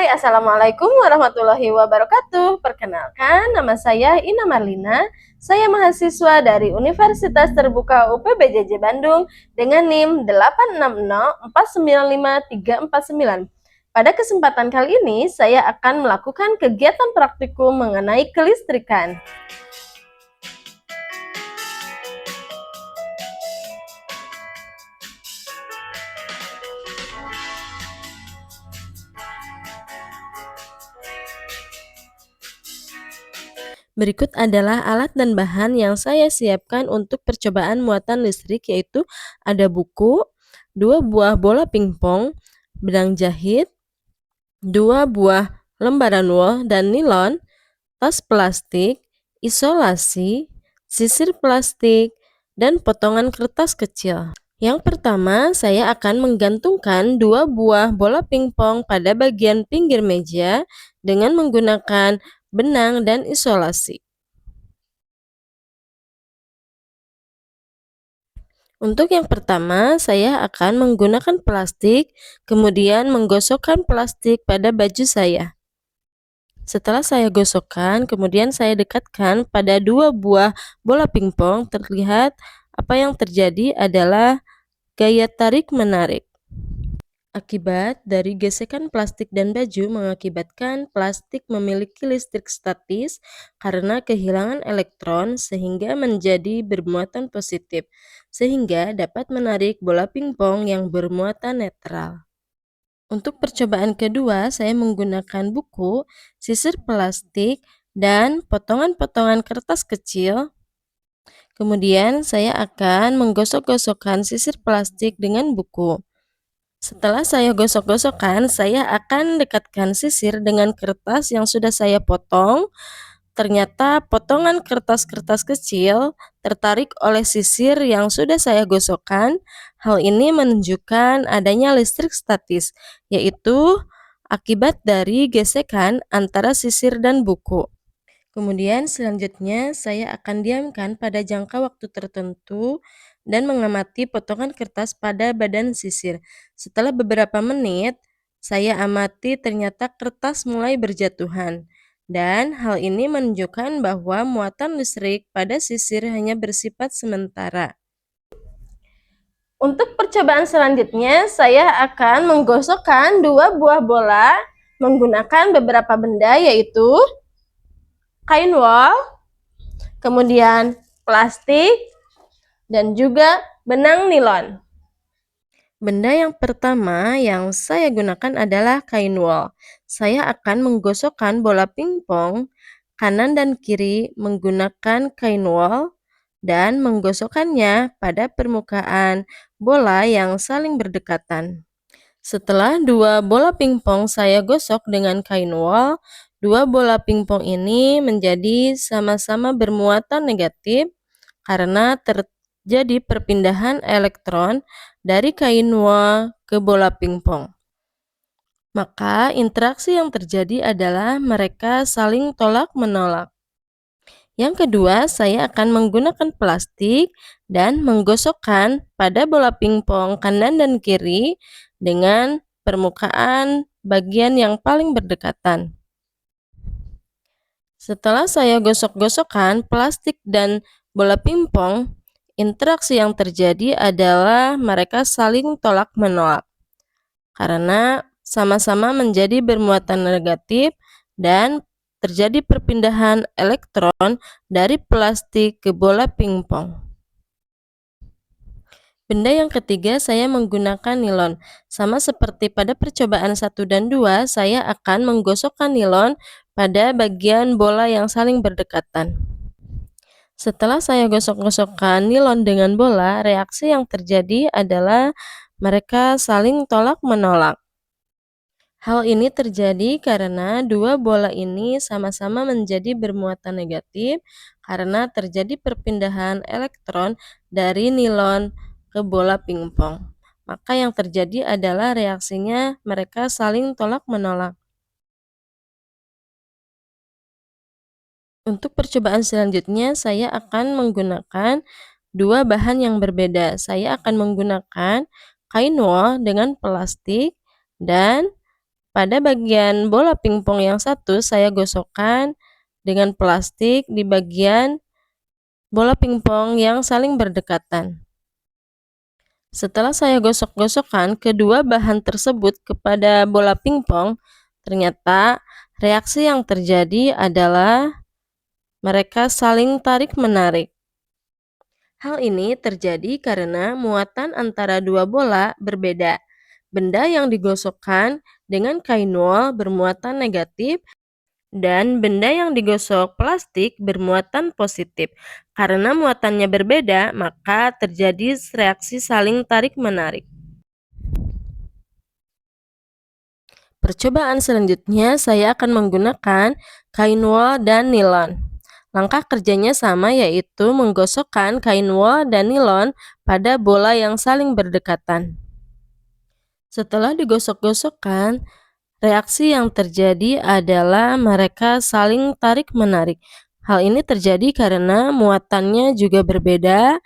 Assalamualaikum warahmatullahi wabarakatuh. Perkenalkan, nama saya Ina Marlina. Saya mahasiswa dari Universitas Terbuka UPBJJ Bandung dengan NIM 860495349. Pada kesempatan kali ini, saya akan melakukan kegiatan praktikum mengenai kelistrikan. Berikut adalah alat dan bahan yang saya siapkan untuk percobaan muatan listrik, yaitu ada buku, 2 buah bola pingpong, benang jahit, 2 buah lembaran wol dan nilon, tas plastik, isolasi, sisir plastik, dan potongan kertas kecil. Yang pertama, saya akan menggantungkan 2 buah bola pingpong pada bagian pinggir meja dengan menggunakan benang dan isolasi. Untuk yang pertama, saya akan menggunakan plastik, kemudian menggosokkan plastik pada baju saya. Setelah saya gosokkan, kemudian saya dekatkan pada 2 buah bola pingpong, terlihat apa yang terjadi adalah gaya tarik-menarik. Akibat dari gesekan plastik dan baju mengakibatkan plastik memiliki listrik statis karena kehilangan elektron sehingga menjadi bermuatan positif, sehingga dapat menarik bola pingpong yang bermuatan netral. Untuk percobaan kedua, saya menggunakan buku, sisir plastik, dan potongan-potongan kertas kecil. Kemudian saya akan menggosok-gosokkan sisir plastik dengan buku. Setelah saya gosok-gosokkan, saya akan dekatkan sisir dengan kertas yang sudah saya potong. Ternyata potongan kertas-kertas kecil tertarik oleh sisir yang sudah saya gosokkan. Hal ini menunjukkan adanya listrik statis, yaitu akibat dari gesekan antara sisir dan buku. Kemudian selanjutnya saya akan diamkan pada jangka waktu tertentu dan mengamati potongan kertas pada badan sisir. Setelah beberapa menit, saya amati ternyata kertas mulai berjatuhan. Dan hal ini menunjukkan bahwa muatan listrik pada sisir hanya bersifat sementara. Untuk percobaan selanjutnya, saya akan menggosokkan 2 buah bola menggunakan beberapa benda, yaitu kain wol, kemudian plastik, dan juga benang nilon. Benda yang pertama yang saya gunakan adalah kain wol. Saya akan menggosokkan bola pingpong kanan dan kiri menggunakan kain wol dan menggosokkannya pada permukaan bola yang saling berdekatan. Setelah 2 bola pingpong saya gosok dengan kain wol, 2 bola pingpong ini menjadi sama-sama bermuatan negatif karena terjadi perpindahan elektron dari kain wol ke bola pingpong. Maka interaksi yang terjadi adalah mereka saling tolak-menolak. Yang kedua, saya akan menggunakan plastik dan menggosokkan pada bola pingpong kanan dan kiri dengan permukaan bagian yang paling berdekatan. Setelah saya gosok-gosokkan plastik dan bola pingpong, interaksi yang terjadi adalah mereka saling tolak-menolak karena sama-sama menjadi bermuatan negatif dan terjadi perpindahan elektron dari plastik ke bola pingpong. Benda yang ketiga, saya menggunakan nilon. Sama seperti pada percobaan 1 dan 2, saya akan menggosokkan nilon pada bagian bola yang saling berdekatan. Setelah saya gosok-gosokkan nilon dengan bola, reaksi yang terjadi adalah mereka saling tolak-menolak. Hal ini terjadi karena 2 bola ini sama-sama menjadi bermuatan negatif karena terjadi perpindahan elektron dari nilon ke bola pingpong. Maka yang terjadi adalah reaksinya mereka saling tolak-menolak. Untuk percobaan selanjutnya, saya akan menggunakan 2 bahan yang berbeda. Saya akan menggunakan kain wol dengan plastik dan pada bagian bola pingpong yang satu, saya gosokkan dengan plastik di bagian bola pingpong yang saling berdekatan. Setelah saya gosok-gosokkan kedua bahan tersebut kepada bola pingpong, ternyata reaksi yang terjadi adalah mereka saling tarik-menarik. Hal ini terjadi karena muatan antara dua bola berbeda. Benda yang digosokkan dengan kain wol bermuatan negatif dan benda yang digosok plastik bermuatan positif. Karena muatannya berbeda, maka terjadi reaksi saling tarik-menarik. Percobaan selanjutnya, saya akan menggunakan kain wol dan nilon. Langkah kerjanya sama, yaitu menggosokkan kain wol dan nilon pada bola yang saling berdekatan. Setelah digosok-gosokkan, reaksi yang terjadi adalah mereka saling tarik-menarik. Hal ini terjadi karena muatannya juga berbeda.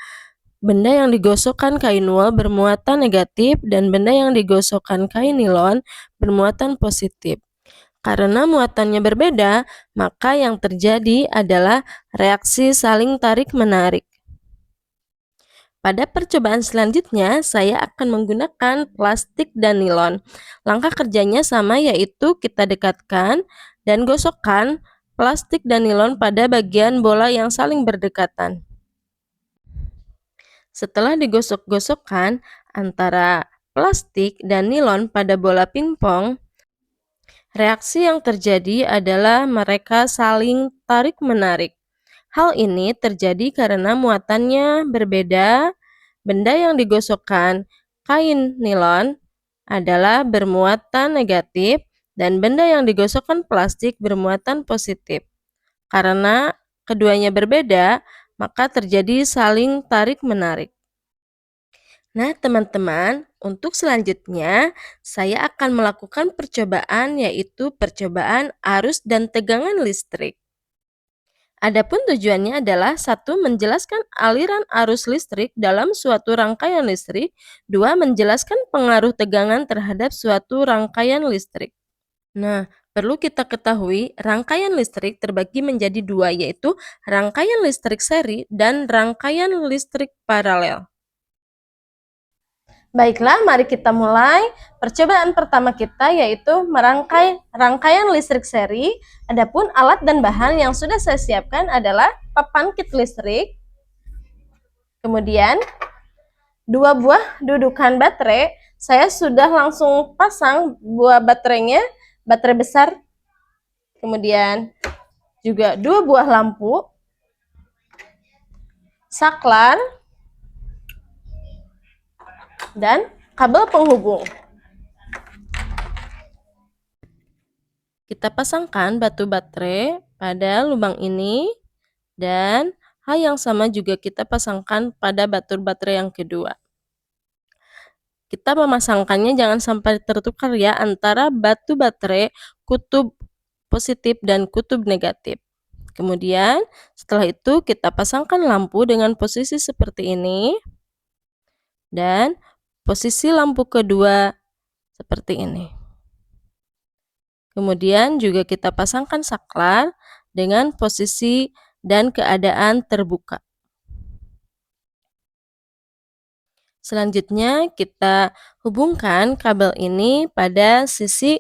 Benda yang digosokkan kain wol bermuatan negatif dan benda yang digosokkan kain nilon bermuatan positif. Karena muatannya berbeda, maka yang terjadi adalah reaksi saling tarik-menarik. Pada percobaan selanjutnya, saya akan menggunakan plastik dan nilon. Langkah kerjanya sama, yaitu kita dekatkan dan gosokkan plastik dan nilon pada bagian bola yang saling berdekatan. Setelah digosok-gosokkan antara plastik dan nilon pada bola pingpong, reaksi yang terjadi adalah mereka saling tarik-menarik. Hal ini terjadi karena muatannya berbeda. Benda yang digosokkan kain nilon adalah bermuatan negatif dan benda yang digosokkan plastik bermuatan positif. Karena keduanya berbeda, maka terjadi saling tarik-menarik. Nah, teman-teman, untuk selanjutnya saya akan melakukan percobaan, yaitu percobaan arus dan tegangan listrik. Adapun tujuannya adalah satu, menjelaskan aliran arus listrik dalam suatu rangkaian listrik. Dua, menjelaskan pengaruh tegangan terhadap suatu rangkaian listrik. Nah, perlu kita ketahui rangkaian listrik terbagi menjadi dua, yaitu rangkaian listrik seri dan rangkaian listrik paralel. Baiklah, mari kita mulai. Percobaan pertama kita yaitu merangkai rangkaian listrik seri. Adapun alat dan bahan yang sudah saya siapkan adalah papan kit listrik, kemudian dua buah dudukan baterai. Saya sudah langsung pasang buah baterainya, baterai besar, kemudian juga dua buah lampu, saklar, dan kabel penghubung. Kita pasangkan batu baterai pada lubang ini dan hal yang sama juga kita pasangkan pada batur baterai yang kedua. Kita memasangkannya jangan sampai tertukar ya antara batu baterai kutub positif dan kutub negatif. Kemudian setelah itu kita pasangkan lampu dengan posisi seperti ini dan posisi lampu kedua seperti ini. Kemudian juga kita pasangkan saklar dengan posisi dan keadaan terbuka. Selanjutnya kita hubungkan kabel ini pada sisi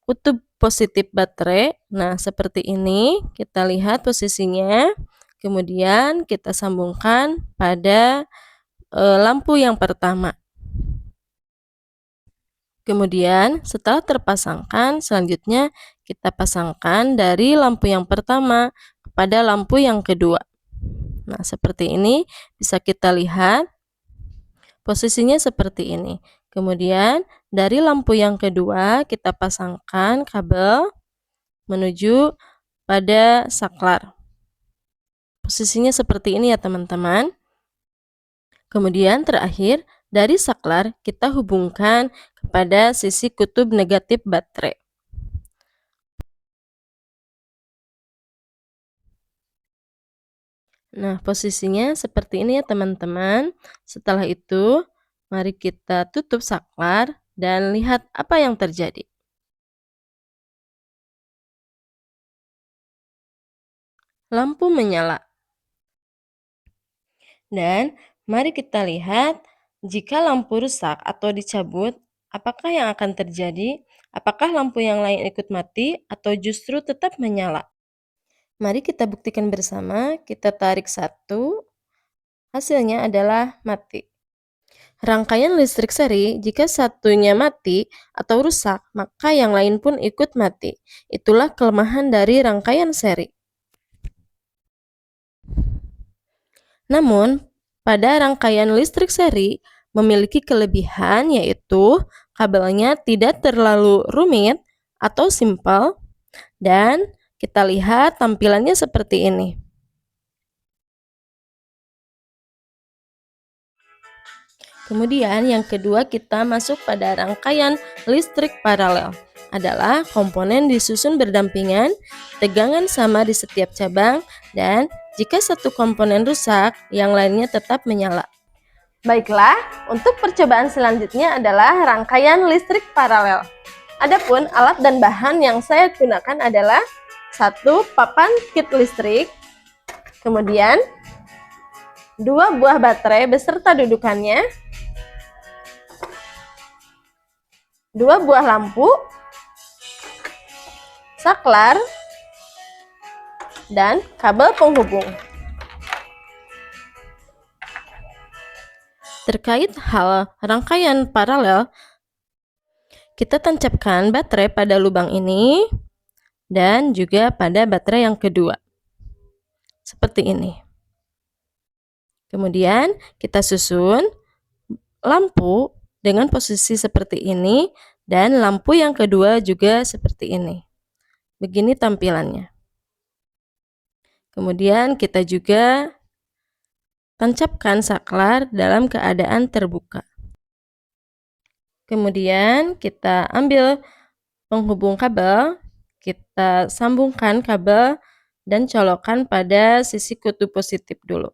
kutub positif baterai. Nah, seperti ini kita lihat posisinya. Kemudian kita sambungkan pada lampu yang pertama. Kemudian setelah terpasangkan, selanjutnya kita pasangkan dari lampu yang pertama kepada lampu yang kedua. Nah, seperti ini bisa kita lihat posisinya seperti ini. Kemudian dari lampu yang kedua kita pasangkan kabel menuju pada saklar. Posisinya seperti ini ya teman-teman. Kemudian terakhir dari saklar kita hubungkan kepada sisi kutub negatif baterai. Nah, posisinya seperti ini ya teman-teman. Setelah itu, mari kita tutup saklar dan lihat apa yang terjadi. lampu menyala. Dan mari kita lihat jika lampu rusak atau dicabut, apakah yang akan terjadi? Apakah lampu yang lain ikut mati atau justru tetap menyala? Mari kita buktikan bersama. Kita tarik satu, hasilnya adalah mati. Rangkaian listrik seri, jika satunya mati atau rusak, maka yang lain pun ikut mati. Itulah kelemahan dari rangkaian seri. Namun, pada rangkaian listrik seri memiliki kelebihan, yaitu kabelnya tidak terlalu rumit atau simpel, dan kita lihat tampilannya seperti ini. Kemudian yang kedua, kita masuk pada rangkaian listrik paralel. Adalah komponen disusun berdampingan, tegangan sama di setiap cabang, dan jika satu komponen rusak, yang lainnya tetap menyala. Baiklah, untuk percobaan selanjutnya adalah rangkaian listrik paralel. Adapun alat dan bahan yang saya gunakan adalah satu papan kit listrik, kemudian 2 buah baterai beserta dudukannya, 2 buah lampu, saklar, dan kabel penghubung. Terkait hal rangkaian paralel, kita tancapkan baterai pada lubang ini dan juga pada baterai yang kedua. Seperti ini. Kemudian kita susun lampu dengan posisi seperti ini dan lampu yang kedua juga seperti ini. Begini tampilannya. Kemudian kita juga tancapkan saklar dalam keadaan terbuka. Kemudian kita ambil penghubung kabel, kita sambungkan kabel dan colokkan pada sisi kutub positif dulu.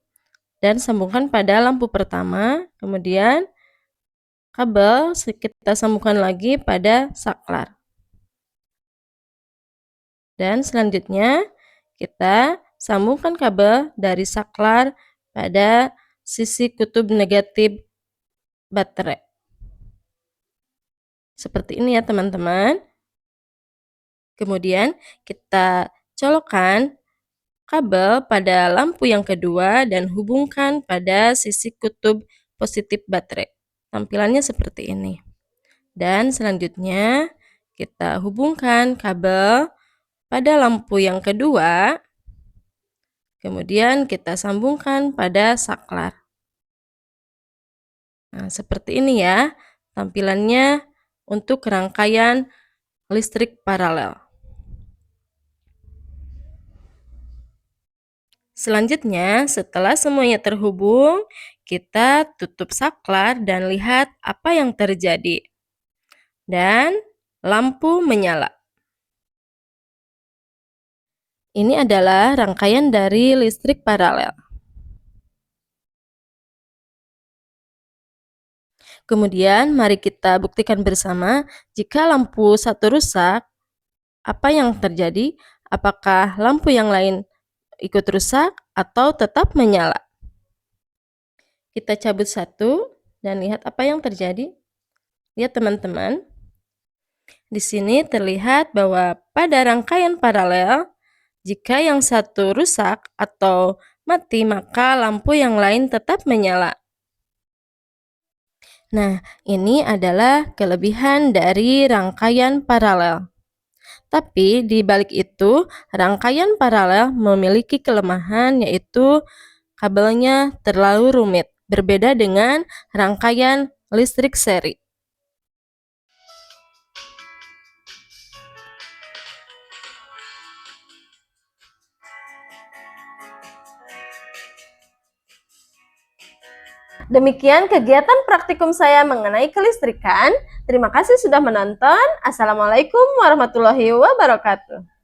Dan sambungkan pada lampu pertama, kemudian kabel kita sambungkan lagi pada saklar. Dan selanjutnya kita sambungkan kabel dari saklar pada sisi kutub negatif baterai. Seperti ini ya teman-teman. Kemudian kita colokkan kabel pada lampu yang kedua dan hubungkan pada sisi kutub positif baterai. Tampilannya seperti ini. Dan selanjutnya kita hubungkan kabel pada lampu yang kedua. Kemudian kita sambungkan pada saklar. Nah, seperti ini ya tampilannya untuk rangkaian listrik paralel. Selanjutnya, setelah semuanya terhubung, kita tutup saklar dan lihat apa yang terjadi. Dan lampu menyala. Ini adalah rangkaian dari listrik paralel. Kemudian, mari kita buktikan bersama jika lampu satu rusak, apa yang terjadi? Apakah lampu yang lain ikut rusak atau tetap menyala? Kita cabut satu dan lihat apa yang terjadi. Lihat teman-teman. Di sini terlihat bahwa pada rangkaian paralel, jika yang satu rusak atau mati, maka lampu yang lain tetap menyala. Nah, ini adalah kelebihan dari rangkaian paralel. Tapi di balik itu, rangkaian paralel memiliki kelemahan, yaitu kabelnya terlalu rumit, berbeda dengan rangkaian listrik seri. Demikian kegiatan praktikum saya mengenai kelistrikan. Terima kasih sudah menonton. Assalamualaikum warahmatullahi wabarakatuh.